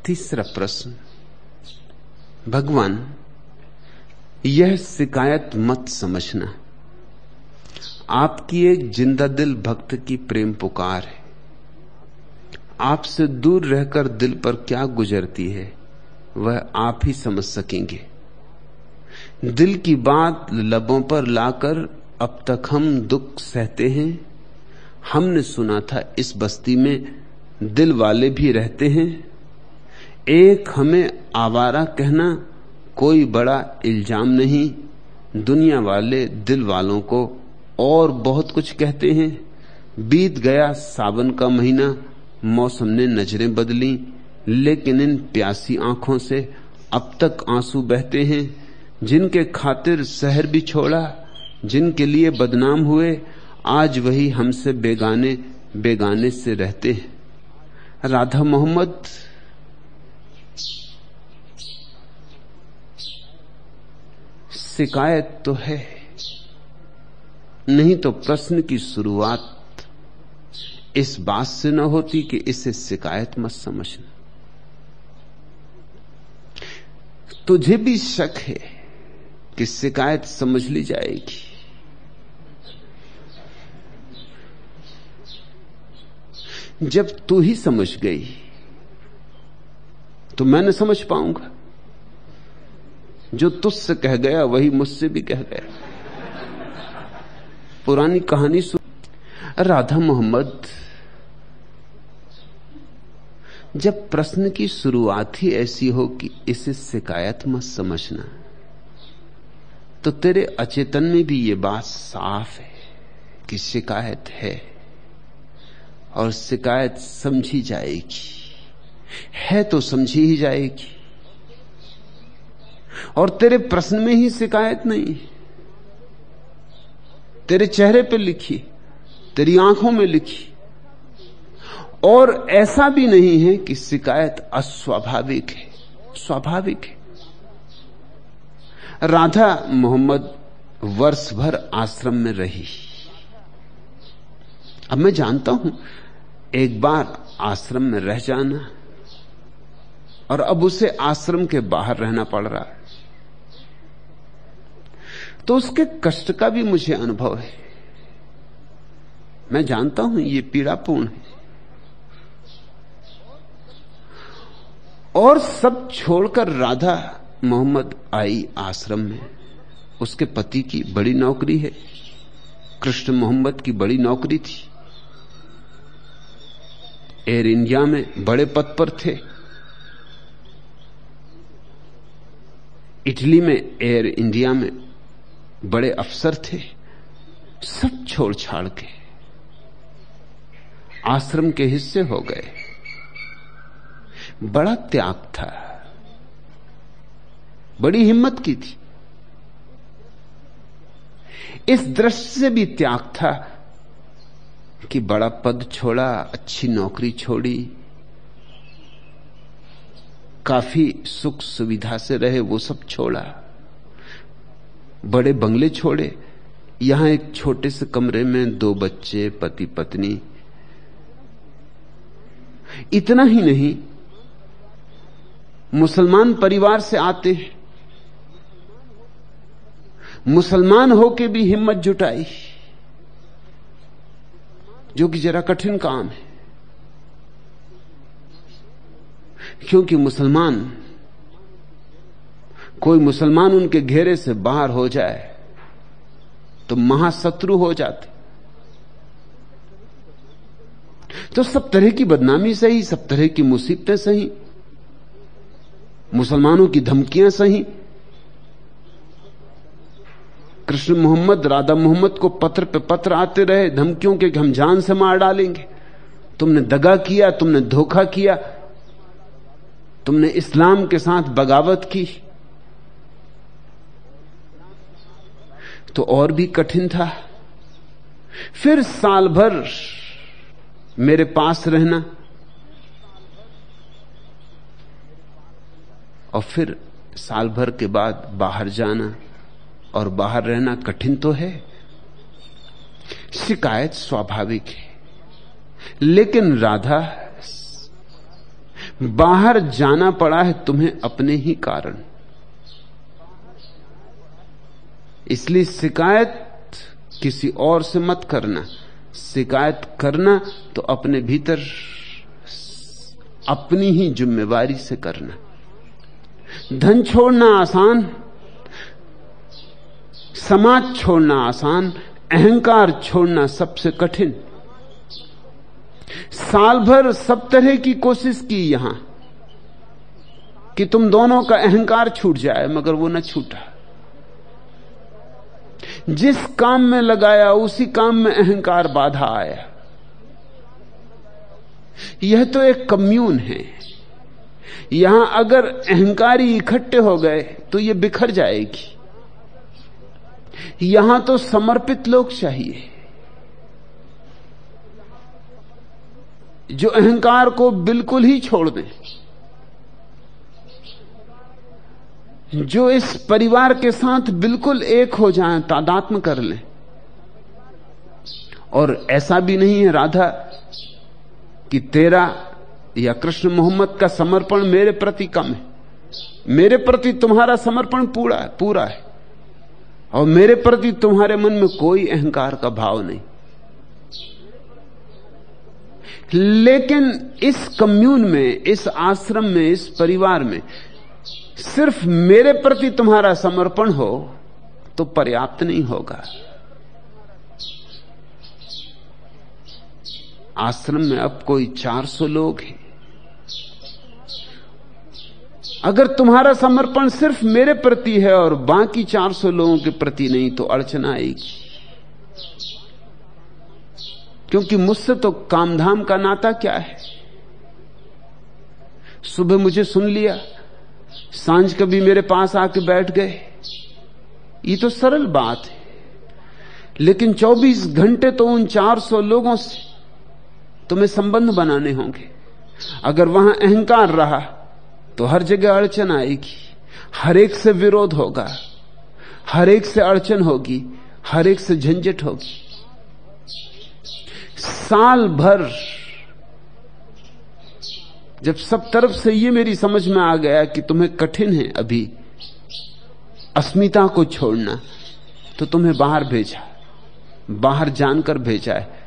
तीसरा प्रश्न, भगवान यह शिकायत मत समझना, आपकी एक जिंदा दिल भक्त की प्रेम पुकार है। आपसे दूर रहकर दिल पर क्या गुजरती है वह आप ही समझ सकेंगे। दिल की बात लबों पर लाकर अब तक हम दुख सहते हैं। हमने सुना था इस बस्ती में दिल वाले भी रहते हैं। एक हमें आवारा कहना कोई बड़ा इल्जाम नहीं। दुनिया वाले दिल वालों को और बहुत कुछ कहते हैं। बीत गया सावन का महीना, मौसम ने नजरें बदली, लेकिन इन प्यासी आंखों से अब तक आंसू बहते हैं। जिनके खातिर शहर भी छोड़ा, जिनके लिए बदनाम हुए, आज वही हमसे बेगाने बेगाने से रहते हैं। राधा मोहम्मद शिकायत तो है, नहीं तो प्रश्न की शुरुआत इस बात से न होती कि इसे शिकायत मत समझना। तुझे भी शक है कि शिकायत समझ ली जाएगी। जब तू ही समझ गई तो मैं न समझ पाऊंगा। जो तुझसे कह गया वही मुझसे भी कह गया। पुरानी कहानी सुन। राधा मोहम्मद, जब प्रश्न की शुरुआत ही ऐसी हो कि इसे शिकायत मत समझना, तो तेरे अचेतन में भी ये बात साफ है कि शिकायत है और शिकायत समझी जाएगी। है तो समझी ही जाएगी। और तेरे प्रश्न में ही शिकायत नहीं, तेरे चेहरे पे लिखी, तेरी आंखों में लिखी। और ऐसा भी नहीं है कि शिकायत अस्वाभाविक है, स्वाभाविक है। राधा मोहम्मद वर्ष भर आश्रम में रही। अब मैं जानता हूं एक बार आश्रम में रह जाना और अब उसे आश्रम के बाहर रहना पड़ रहा है, तो उसके कष्ट का भी मुझे अनुभव है। मैं जानता हूं ये पीड़ापूर्ण है। और सब छोड़कर राधा मोहम्मद आई आश्रम में। उसके पति की बड़ी नौकरी है, कृष्ण मोहम्मद की बड़ी नौकरी थी। एयर इंडिया में बड़े पद पर थे। इटली में एयर इंडिया में बड़े अफसर थे। सब छोड़ छाड़ के आश्रम के हिस्से हो गए। बड़ा त्याग था, बड़ी हिम्मत की थी। इस दृष्टि से भी त्याग था कि बड़ा पद छोड़ा, अच्छी नौकरी छोड़ी, काफी सुख सुविधा से रहे, वो सब छोड़ा। बड़े बंगले छोड़े, यहां एक छोटे से कमरे में 2 बच्चे, पति पत्नी। इतना ही नहीं, मुसलमान परिवार से आते हैं, मुसलमान होके भी हिम्मत जुटाई, जो कि जरा कठिन काम है। क्योंकि कोई मुसलमान उनके घेरे से बाहर हो जाए तो महाशत्रु हो जाते। तो सब तरह की बदनामी सही, सब तरह की मुसीबतें सही, मुसलमानों की धमकियां सही। कृष्ण मोहम्मद, राधा मोहम्मद को पत्र पे पत्र आते रहे धमकियों के कि हम जान से मार डालेंगे, तुमने दगा किया, तुमने धोखा किया, तुमने इस्लाम के साथ बगावत की। तो और भी कठिन था। फिर साल भर मेरे पास रहना और फिर साल भर के बाद बाहर जाना और बाहर रहना कठिन तो है। शिकायत स्वाभाविक है, लेकिन राधा बाहर जाना पड़ा है तुम्हें अपने ही कारण। इसलिए शिकायत किसी और से मत करना, शिकायत करना तो अपने भीतर अपनी ही जिम्मेवारी से करना। धन छोड़ना आसान, समाज छोड़ना आसान, अहंकार छोड़ना सबसे कठिन। साल भर सब तरह की कोशिश की यहां कि तुम दोनों का अहंकार छूट जाए, मगर वो न छूटा। जिस काम में लगाया उसी काम में अहंकार बाधा आया। यह तो एक कम्यून है। यहां अगर अहंकारी इकट्ठे हो गए तो यह बिखर जाएगी। यहां तो समर्पित लोग चाहिए जो अहंकार को बिल्कुल ही छोड़ दें, जो इस परिवार के साथ बिल्कुल एक हो जाएं, तादात्म्य कर लें। और ऐसा भी नहीं है राधा कि तेरा या कृष्ण मोहम्मद का समर्पण मेरे प्रति कम है। मेरे प्रति तुम्हारा समर्पण पूरा है और मेरे प्रति तुम्हारे मन में कोई अहंकार का भाव नहीं। लेकिन इस कम्यून में, इस आश्रम में, इस परिवार में सिर्फ मेरे प्रति तुम्हारा समर्पण हो तो पर्याप्त नहीं होगा। आश्रम में अब कोई 400 लोग हैं। अगर तुम्हारा समर्पण सिर्फ मेरे प्रति है और बाकी 400 लोगों के प्रति नहीं तो अड़चन आएगी। क्योंकि मुझसे तो कामधाम का नाता क्या है। सुबह मुझे सुन लिया, सांझ कभी मेरे पास आके बैठ गए, ये तो सरल बात है। लेकिन 24 घंटे तो उन 400 लोगों से तुम्हें संबंध बनाने होंगे। अगर वहां अहंकार रहा तो हर जगह अड़चन आएगी, हर एक से विरोध होगा, हर एक से अड़चन होगी, हर एक से झंझट होगी। साल भर जब सब तरफ से ये मेरी समझ में आ गया कि तुम्हें कठिन है अभी अस्मिता को छोड़ना, तो तुम्हें बाहर भेजा, बाहर जानकर भेजा है।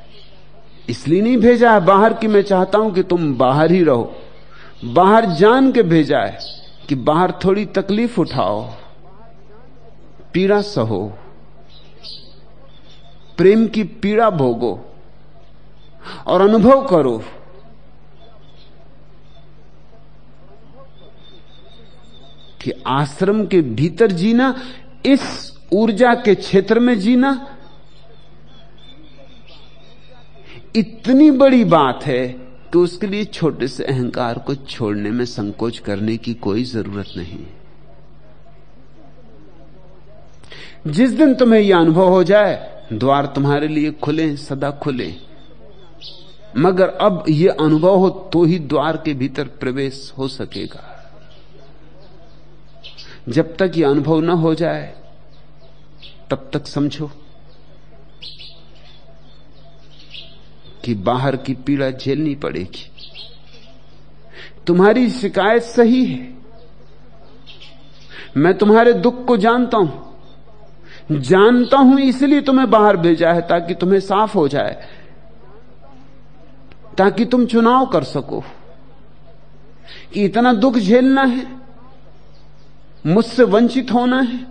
इसलिए नहीं भेजा है बाहर कि मैं चाहता हूं कि तुम बाहर ही रहो, बाहर जान के भेजा है कि बाहर थोड़ी तकलीफ उठाओ, पीड़ा सहो, प्रेम की पीड़ा भोगो और अनुभव करो कि आश्रम के भीतर जीना, इस ऊर्जा के क्षेत्र में जीना इतनी बड़ी बात है कि उसके लिए छोटे से अहंकार को छोड़ने में संकोच करने की कोई जरूरत नहीं। जिस दिन तुम्हें यह अनुभव हो जाए, द्वार तुम्हारे लिए खुले, सदा खुले। मगर अब यह अनुभव हो तो ही द्वार के भीतर प्रवेश हो सकेगा। जब तक यह अनुभव न हो जाए तब तक समझो कि बाहर की पीड़ा झेलनी पड़ेगी। तुम्हारी शिकायत सही है, मैं तुम्हारे दुख को जानता हूं इसलिए तुम्हें बाहर भेजा है, ताकि तुम्हें साफ हो जाए, ताकि तुम चुनाव कर सको कि इतना दुख झेलना है, मुझसे वंचित होना है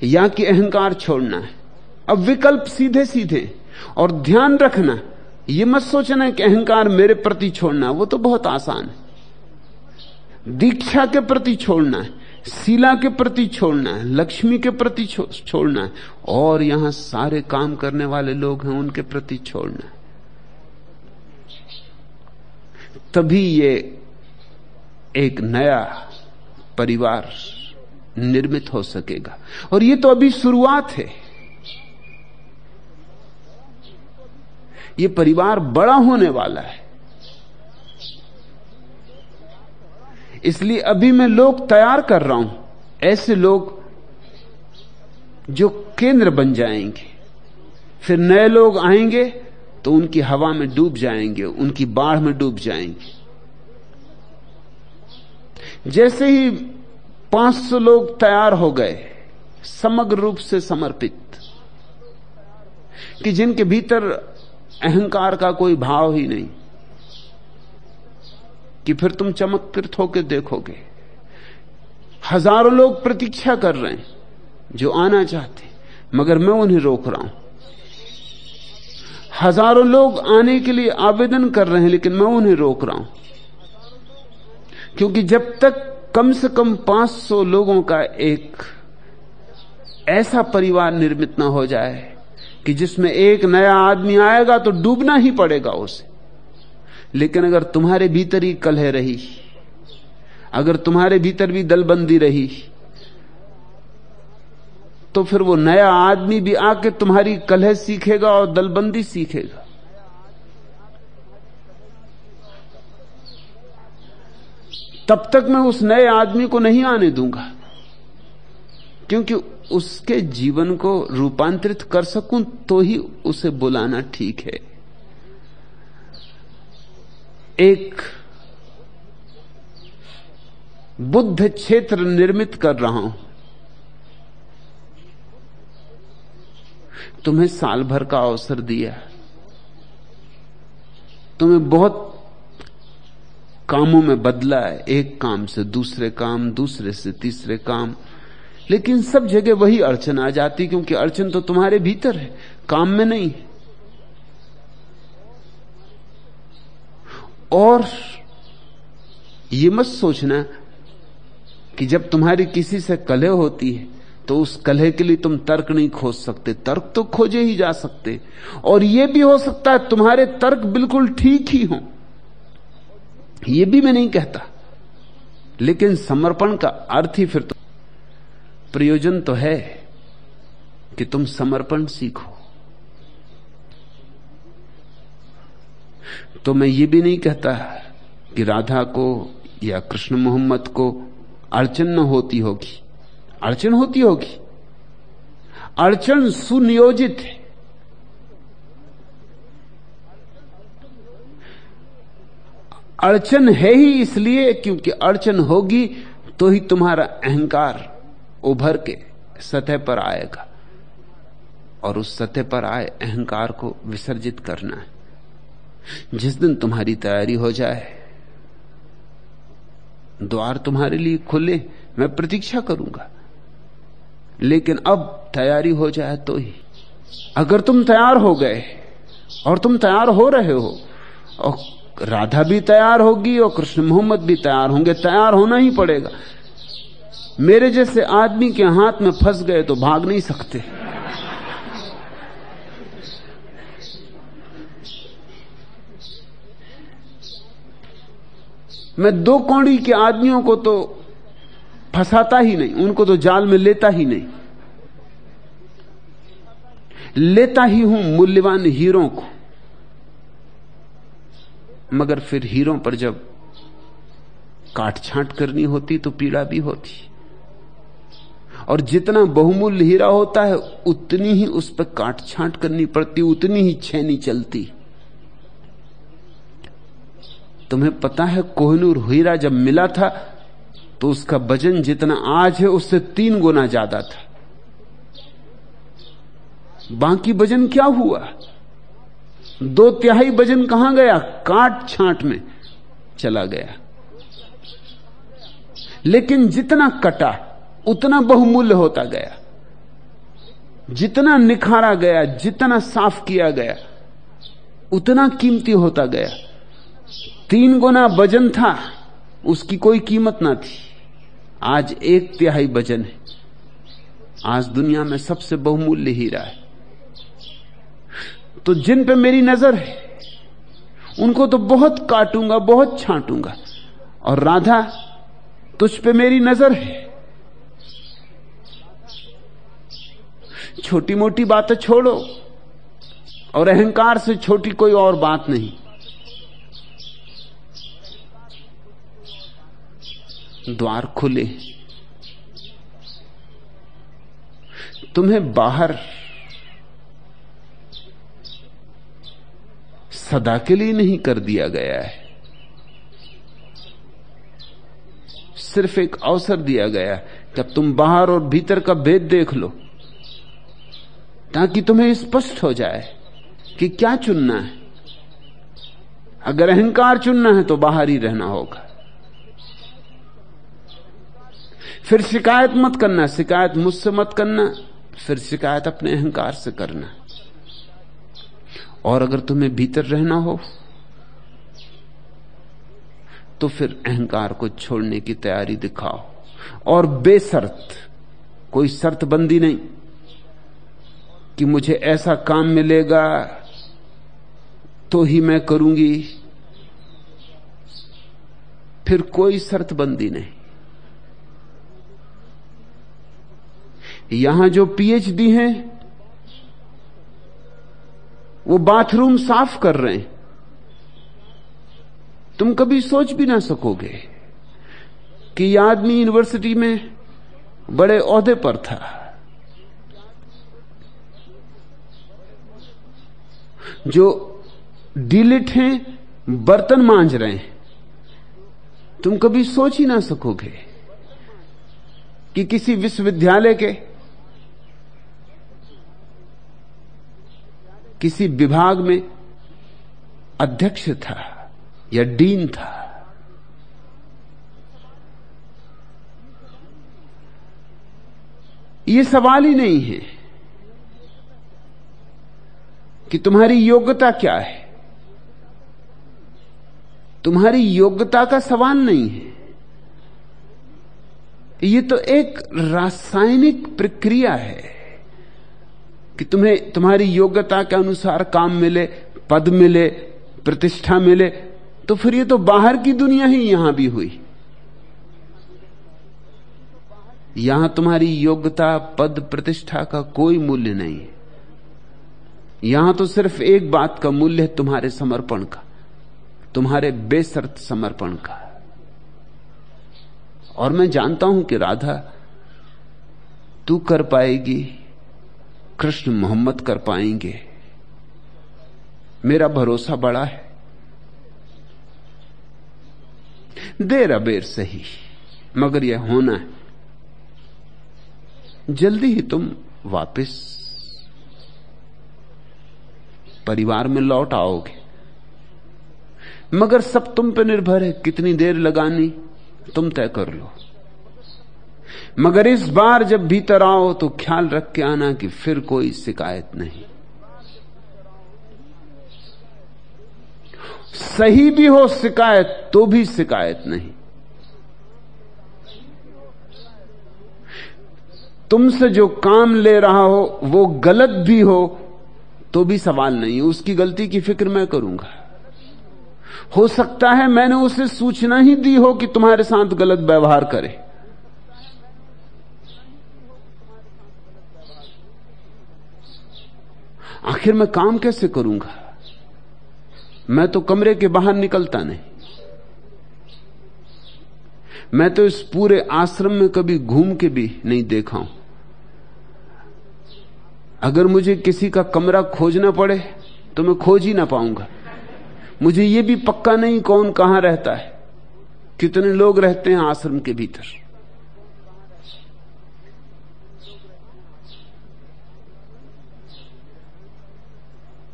या कि अहंकार छोड़ना है। अब विकल्प सीधे सीधे। और ध्यान रखना, यह मत सोचना कि अहंकार मेरे प्रति छोड़ना, वो तो बहुत आसान है। दीक्षा के प्रति छोड़ना है, शीला के प्रति छोड़ना है, लक्ष्मी के प्रति छोड़ना है, और यहां सारे काम करने वाले लोग हैं उनके प्रति छोड़ना है। तभी ये एक नया परिवार निर्मित हो सकेगा। और ये तो अभी शुरुआत है। ये परिवार बड़ा होने वाला है। इसलिए अभी मैं लोग तैयार कर रहा हूं, ऐसे लोग जो केंद्र बन जाएंगे। फिर नए लोग आएंगे, तो उनकी हवा में डूब जाएंगे, उनकी बाढ़ में डूब जाएंगे। जैसे ही 500 लोग तैयार हो गए, समग्र रूप से समर्पित, कि जिनके भीतर अहंकार का कोई भाव ही नहीं, कि फिर तुम चमत्कृत होकर देखोगे। हजारों लोग प्रतीक्षा कर रहे हैं जो आना चाहते, मगर मैं उन्हें रोक रहा हूं। हजारों लोग आने के लिए आवेदन कर रहे हैं, लेकिन मैं उन्हें रोक रहा हूं, क्योंकि जब तक कम से कम 500 लोगों का एक ऐसा परिवार निर्मित ना हो जाए कि जिसमें एक नया आदमी आएगा तो डूबना ही पड़ेगा उसे। लेकिन अगर तुम्हारे भीतर ही कलह रही, अगर तुम्हारे भीतर भी दलबंदी रही, तो फिर वो नया आदमी भी आके तुम्हारी कलह सीखेगा और दलबंदी सीखेगा। तब तक मैं उस नए आदमी को नहीं आने दूंगा, क्योंकि उसके जीवन को रूपांतरित कर सकूं तो ही उसे बुलाना ठीक है। एक बुद्ध क्षेत्र निर्मित कर रहा हूं। तुम्हें साल भर का अवसर दिया, तुम्हें बहुत कामों में बदला है, एक काम से दूसरे काम, दूसरे से तीसरे काम, लेकिन सब जगह वही अड़चन आ जाती, क्योंकि अड़चन तो तुम्हारे भीतर है, काम में नहीं। और ये मत सोचना कि जब तुम्हारी किसी से कलह होती है तो उस कलह के लिए तुम तर्क नहीं खोज सकते। तर्क तो खोजे ही जा सकते, और यह भी हो सकता है तुम्हारे तर्क बिल्कुल ठीक ही हों, यह भी मैं नहीं कहता। लेकिन समर्पण का अर्थ ही फिर तो प्रयोजन तो है कि तुम समर्पण सीखो। तो मैं ये भी नहीं कहता कि राधा को या कृष्ण मोहम्मद को अड़चन न होती होगी, अड़चन होती होगी। अड़चन सुनियोजित है। अड़चन है ही इसलिए क्योंकि अड़चन होगी तो ही तुम्हारा अहंकार उभर के सतह पर आएगा, और उस सतह पर आए अहंकार को विसर्जित करना है। जिस दिन तुम्हारी तैयारी हो जाए, द्वार तुम्हारे लिए खुले, मैं प्रतीक्षा करूंगा। लेकिन अब तैयारी हो जाए तो ही। अगर तुम तैयार हो गए, और तुम तैयार हो रहे हो, और राधा भी तैयार होगी और कृष्ण मोहम्मद भी तैयार होंगे, तैयार होना ही पड़ेगा। मेरे जैसे आदमी के हाथ में फंस गए तो भाग नहीं सकते। मैं दो कौड़ी के आदमियों को तो फंसाता ही नहीं, उनको तो जाल में लेता ही नहीं। लेता ही हूं मूल्यवान हीरों को, मगर फिर हीरों पर जब काट छांट करनी होती तो पीड़ा भी होती। और जितना बहुमूल्य हीरा होता है उतनी ही उस पर काट छांट करनी पड़ती, उतनी ही छेनी चलती। तुम्हें पता है कोहिनूर हीरा जब मिला था तो उसका वजन जितना आज है उससे 3 गुना ज्यादा था। बाकी वजन क्या हुआ? 2/3 वजन कहां गया? काट छांट में चला गया। लेकिन जितना कटा उतना बहुमूल्य होता गया, जितना निखारा गया, जितना साफ किया गया उतना कीमती होता गया। 3 गुना वजन था, उसकी कोई कीमत ना थी, आज 1/3 वजन है। आज दुनिया में सबसे बहुमूल्य हीरा है। तो जिन पे मेरी नजर है उनको तो बहुत काटूंगा, बहुत छांटूंगा। और राधा, तुझ पे मेरी नजर है। छोटी मोटी बातें छोड़ो, और अहंकार से छोटी कोई और बात नहीं। द्वार खुले, तुम्हें बाहर सदा के लिए नहीं कर दिया गया है, सिर्फ एक अवसर दिया गया कि अब तुम बाहर और भीतर का भेद देख लो, ताकि तुम्हें स्पष्ट हो जाए कि क्या चुनना है। अगर अहंकार चुनना है तो बाहर ही रहना होगा। फिर शिकायत मत करना, शिकायत मुझसे मत करना, फिर शिकायत अपने अहंकार से करना। और अगर तुम्हें भीतर रहना हो तो फिर अहंकार को छोड़ने की तैयारी दिखाओ, और बेशर्त, कोई शर्त बंदी नहीं कि मुझे ऐसा काम मिलेगा तो ही मैं करूंगी, फिर कोई शर्त बंदी नहीं। यहां जो पीएचडी हैं वो बाथरूम साफ कर रहे हैं, तुम कभी सोच भी ना सकोगे कि यह आदमी यूनिवर्सिटी में बड़े ओहदे पर था, जो डीलिट हैं बर्तन मांज रहे हैं। तुम कभी सोच ही ना सकोगे कि किसी विश्वविद्यालय के किसी विभाग में अध्यक्ष था या डीन था। यह सवाल ही नहीं है कि तुम्हारी योग्यता क्या है, तुम्हारी योग्यता का सवाल नहीं है। यह तो एक रासायनिक प्रक्रिया है कि तुम्हें तुम्हारी योग्यता के अनुसार काम मिले, पद मिले, प्रतिष्ठा मिले, तो फिर ये तो बाहर की दुनिया ही यहां भी हुई। यहां तुम्हारी योग्यता, पद, प्रतिष्ठा का कोई मूल्य नहीं है। यहां तो सिर्फ एक बात का मूल्य है, तुम्हारे समर्पण का, तुम्हारे बेशर्त समर्पण का। और मैं जानता हूं कि राधा तू कर पाएगी, कृष्ण मोहम्मद कर पाएंगे, मेरा भरोसा बड़ा है। देर अबेर सही, मगर यह होना है। जल्दी ही तुम वापस परिवार में लौट आओगे, मगर सब तुम पे निर्भर है। कितनी देर लगानी तुम तय कर लो। मगर इस बार जब भीतर आओ तो ख्याल रख के आना कि फिर कोई शिकायत नहीं। सही भी हो शिकायत तो भी शिकायत नहीं। तुमसे जो काम ले रहा हो वो गलत भी हो तो भी सवाल नहीं, उसकी गलती की फिक्र मैं करूंगा। हो सकता है मैंने उसे सूचना ही दी हो कि तुम्हारे साथ गलत व्यवहार करे, आखिर मैं काम कैसे करूंगा? मैं तो कमरे के बाहर निकलता नहीं। मैं तो इस पूरे आश्रम में कभी घूम के भी नहीं देखा हूं। अगर मुझे किसी का कमरा खोजना पड़े तो मैं खोज ही ना पाऊंगा। मुझे यह भी पक्का नहीं कौन कहां रहता है, कितने लोग रहते हैं आश्रम के भीतर।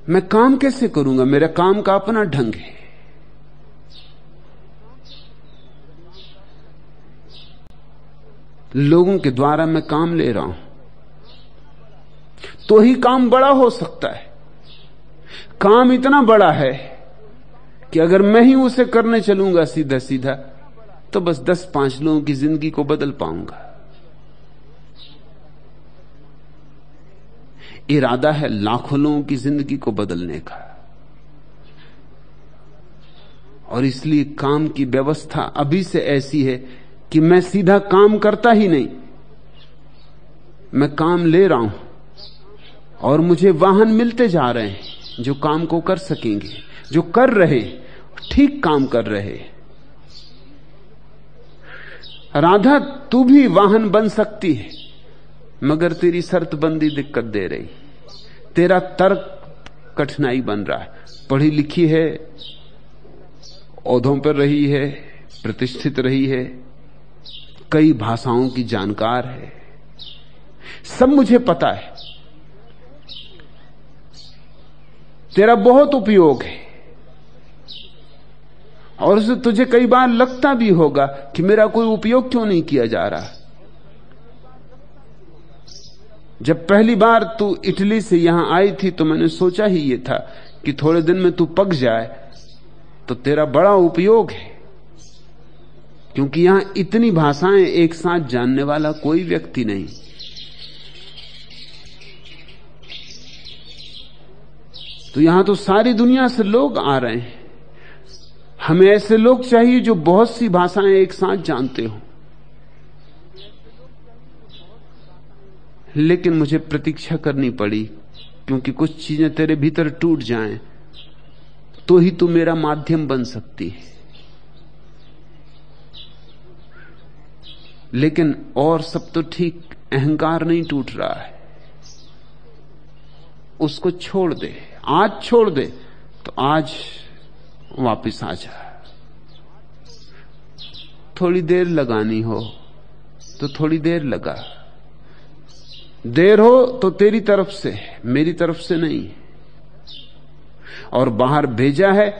मैं काम कैसे करूंगा? मेरा काम का अपना ढंग है। लोगों के द्वारा मैं काम ले रहा हूं तो ही काम बड़ा हो सकता है। काम इतना बड़ा है कि अगर मैं ही उसे करने चलूंगा सीधा सीधा तो बस 10-5 लोगों की जिंदगी को बदल पाऊंगा। इरादा है लाखों लोगों की जिंदगी को बदलने का, और इसलिए काम की व्यवस्था अभी से ऐसी है कि मैं सीधा काम करता ही नहीं, मैं काम ले रहा हूं और मुझे वाहन मिलते जा रहे हैं जो काम को कर सकेंगे, जो कर रहे, ठीक काम कर रहे। राधा तू भी वाहन बन सकती है, मगर तेरी शर्तबंदी दिक्कत दे रही। तेरा तर्क कठिनाई बन रहा है। पढ़ी लिखी है, ओहदों पर रही है, प्रतिष्ठित रही है, कई भाषाओं की जानकार है, सब मुझे पता है। तेरा बहुत उपयोग है और उसे तुझे कई बार लगता भी होगा कि मेरा कोई उपयोग क्यों नहीं किया जा रहा। जब पहली बार तू इटली से यहां आई थी तो मैंने सोचा ही ये था कि थोड़े दिन में तू पक जाए तो तेरा बड़ा उपयोग है, क्योंकि यहां इतनी भाषाएं एक साथ जानने वाला कोई व्यक्ति नहीं। तो यहां तो सारी दुनिया से लोग आ रहे हैं। हमें ऐसे लोग चाहिए जो बहुत सी भाषाएं एक साथ जानते हो। लेकिन मुझे प्रतीक्षा करनी पड़ी, क्योंकि कुछ चीजें तेरे भीतर टूट जाएं तो ही तू मेरा माध्यम बन सकती है। लेकिन और सब तो ठीक, अहंकार नहीं टूट रहा है। उसको छोड़ दे, आज छोड़ दे तो आज वापिस आ जा। थोड़ी देर लगानी हो तो थोड़ी देर लगा, देर हो तो तेरी तरफ से, मेरी तरफ से नहीं। और बाहर भेजा है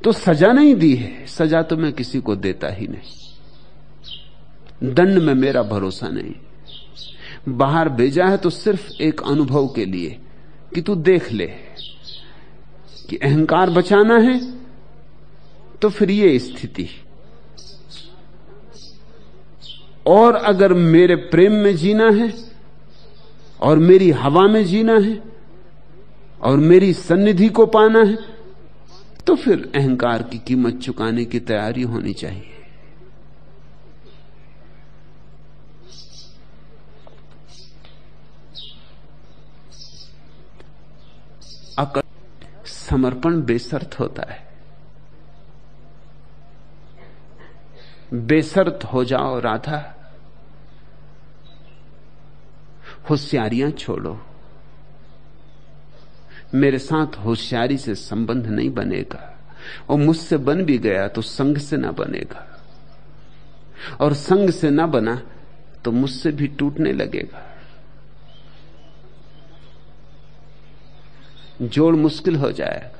तो सजा नहीं दी है, सजा तो मैं किसी को देता ही नहीं। दंड में मेरा भरोसा नहीं। बाहर भेजा है तो सिर्फ एक अनुभव के लिए कि तू देख ले कि अहंकार बचाना है तो फिर ये स्थिति, और अगर मेरे प्रेम में जीना है और मेरी हवा में जीना है और मेरी सन्निधि को पाना है तो फिर अहंकार की कीमत चुकाने की तैयारी होनी चाहिए। अकल समर्पण बेशर्त होता है। बेशर्त हो जाओ राधा, होशियारियां छोड़ो। मेरे साथ होशियारी से संबंध नहीं बनेगा, और मुझसे बन भी गया तो संग से ना बनेगा, और संग से ना बना तो मुझसे भी टूटने लगेगा। जोड़ मुश्किल हो जाएगा।